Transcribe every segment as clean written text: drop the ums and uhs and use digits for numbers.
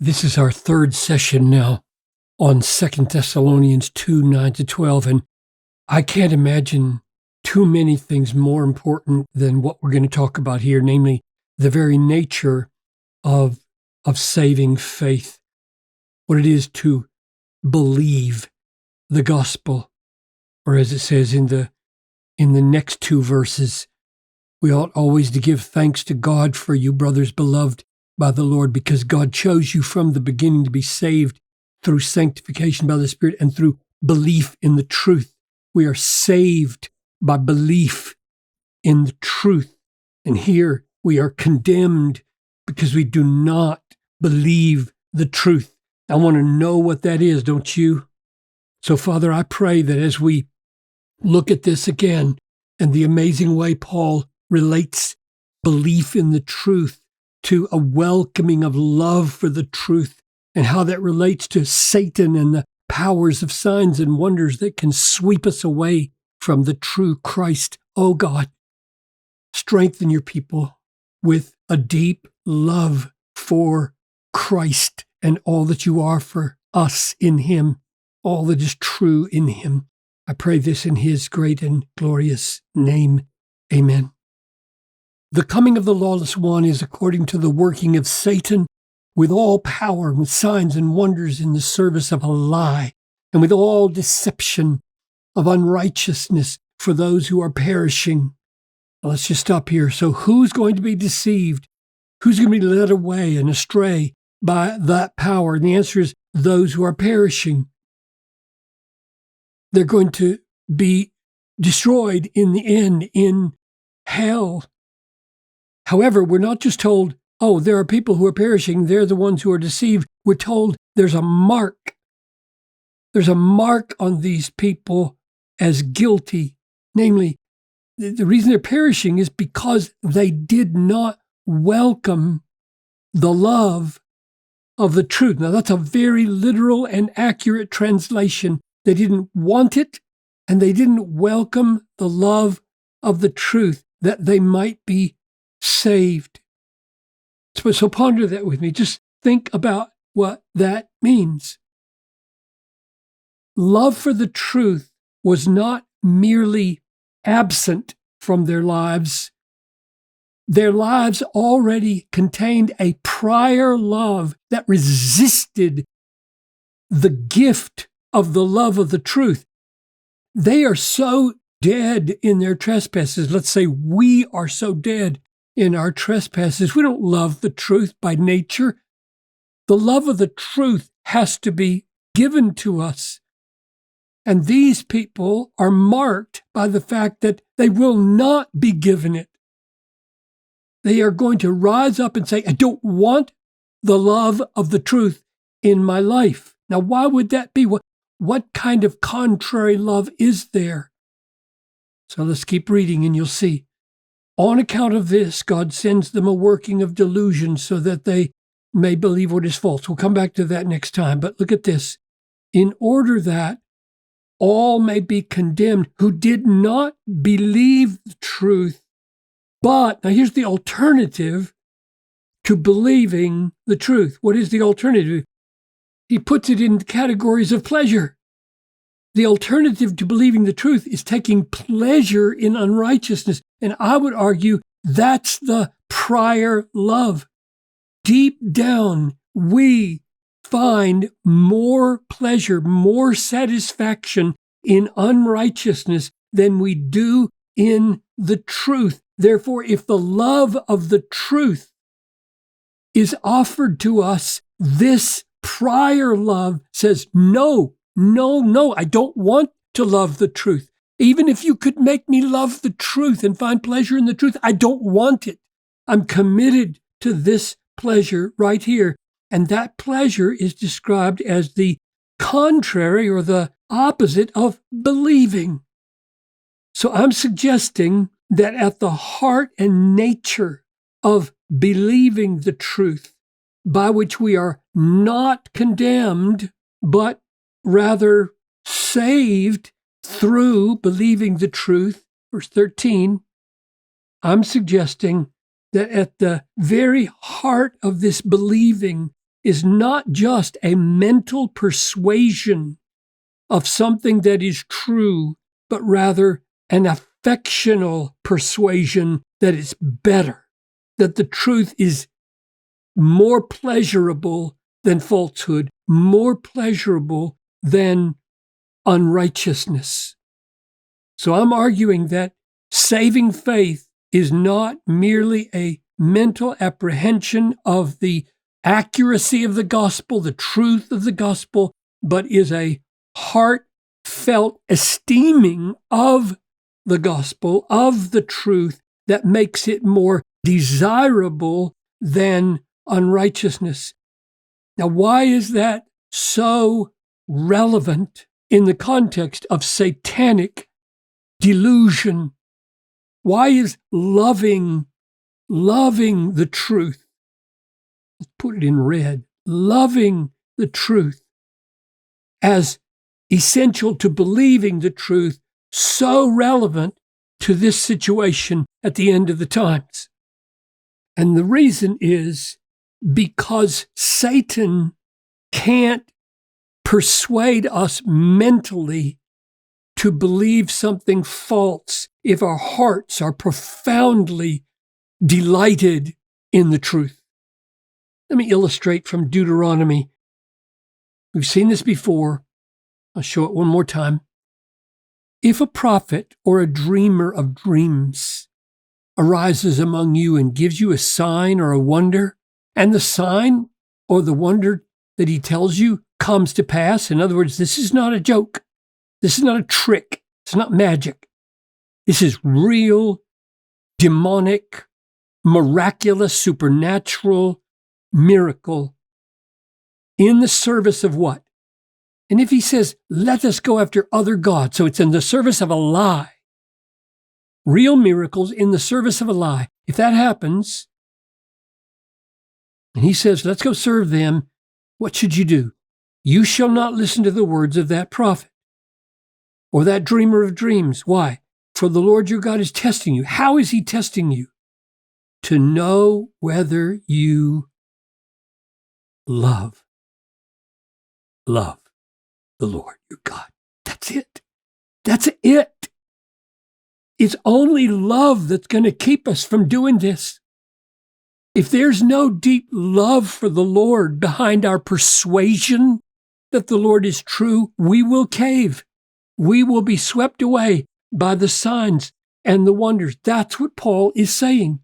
This is our third session now on 2 Thessalonians 2, 9-12, and I can't imagine too many things more important than what we're going to talk about here, namely the very nature of saving faith, what it is to believe the gospel, or as it says in the next two verses, we ought always to give thanks to God for you, brothers beloved by the Lord, because God chose you from the beginning to be saved through sanctification by the Spirit and through belief in the truth. We are saved by belief in the truth. And here we are condemned because we do not believe the truth. I want to know what that is, don't you? So, Father, I pray that as we look at this again and the amazing way Paul relates belief in the truth to a welcoming of love for the truth, and how that relates to Satan and the powers of signs and wonders that can sweep us away from the true Christ. Oh God, strengthen your people with a deep love for Christ and all that you are for us in him, all that is true in him. I pray this in his great and glorious name. Amen. The coming of the lawless one is according to the working of Satan, with all power, with signs and wonders in the service of a lie, and with all deception of unrighteousness for those who are perishing. Now, let's just stop here. So who's going to be deceived? Who's going to be led away and astray by that power? And the answer is those who are perishing. They're going to be destroyed in the end in hell. However, we're not just told, oh, there are people who are perishing, they're the ones who are deceived. We're told there's a mark. There's a mark on these people as guilty. Namely, the reason they're perishing is because they did not welcome the love of the truth. Now, that's a very literal and accurate translation. They didn't want it, and they didn't welcome the love of the truth that they might be saved. So ponder that with me. Just think about what that means. Love for the truth was not merely absent from their lives. Their lives already contained a prior love that resisted the gift of the love of the truth. They are so dead in their trespasses. Let's say we are so dead in our trespasses. We don't love the truth by nature. The love of the truth has to be given to us. And these people are marked by the fact that they will not be given it. They are going to rise up and say, I don't want the love of the truth in my life. Now, why would that be? What kind of contrary love is there? So let's keep reading and you'll see. On account of this, God sends them a working of delusion so that they may believe what is false. We'll come back to that next time, but look at this. In order that all may be condemned who did not believe the truth, but, now here's the alternative to believing the truth. What is the alternative? He puts it in categories of pleasure. The alternative to believing the truth is taking pleasure in unrighteousness. And I would argue that's the prior love. Deep down, we find more pleasure, more satisfaction in unrighteousness than we do in the truth. Therefore, if the love of the truth is offered to us, this prior love says, no, I don't want to love the truth. Even if you could make me love the truth and find pleasure in the truth, I don't want it. I'm committed to this pleasure right here. And that pleasure is described as the contrary or the opposite of believing. So I'm suggesting that at the heart and nature of believing the truth, by which we are not condemned, but rather saved through believing the truth, verse 13, I'm suggesting that at the very heart of this believing is not just a mental persuasion of something that is true, but rather an affectional persuasion that it's better, that the truth is more pleasurable than falsehood, more pleasurable than unrighteousness. So I'm arguing that saving faith is not merely a mental apprehension of the accuracy of the gospel, the truth of the gospel, but is a heartfelt esteeming of the gospel, of the truth, that makes it more desirable than unrighteousness. Now, why is that so relevant in the context of satanic delusion? Why is loving the truth? Let's put it in red. Loving the truth as essential to believing the truth so relevant to this situation at the end of the times? And the reason is because Satan can't persuade us mentally to believe something false if our hearts are profoundly delighted in the truth. Let me illustrate from Deuteronomy. We've seen this before. I'll show it one more time. If a prophet or a dreamer of dreams arises among you and gives you a sign or a wonder, and the sign or the wonder that he tells you comes to pass, in other words, this is not a joke. This is not a trick. It's not magic. This is real, demonic, miraculous, supernatural miracle in the service of what? And if he says, let us go after other gods, so it's in the service of a lie. Real miracles in the service of a lie. If that happens, and he says, let's go serve them, what should you do? You shall not listen to the words of that prophet or that dreamer of dreams. Why? For the Lord your God is testing you. How is he testing you? To know whether you love the Lord your God. That's it. That's it. It's only love that's going to keep us from doing this. If there's no deep love for the Lord behind our persuasion that the Lord is true, we will cave. We will be swept away by the signs and the wonders. That's what Paul is saying.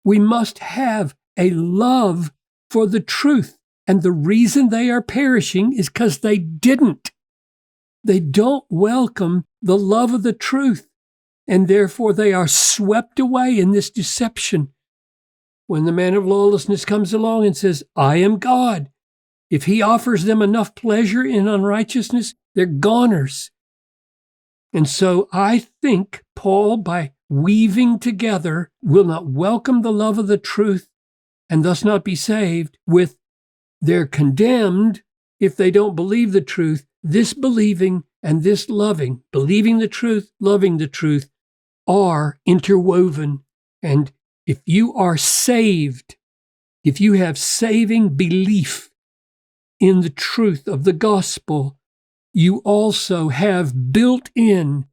We must have a love for the truth. And the reason they are perishing is because they didn't. They don't welcome the love of the truth. And therefore they are swept away in this deception. When the man of lawlessness comes along and says, I am God, if he offers them enough pleasure in unrighteousness, they're goners. And so I think Paul, by weaving together, will not welcome the love of the truth and thus not be saved with they're condemned if they don't believe the truth. This believing and this loving, believing the truth, loving the truth, are interwoven. And if you are saved, if you have saving belief in the truth of the gospel, you also have built in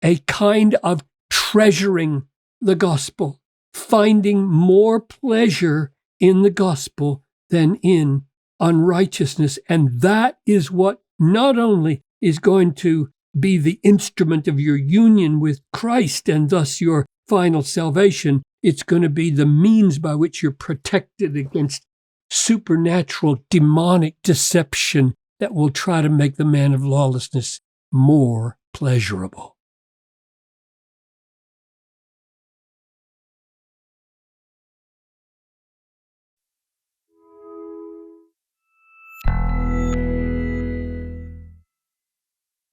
a kind of treasuring the gospel, finding more pleasure in the gospel than in unrighteousness. And that is what not only is going to be the instrument of your union with Christ and thus your final salvation, it's going to be the means by which you're protected against supernatural demonic deception that will try to make the man of lawlessness more pleasurable.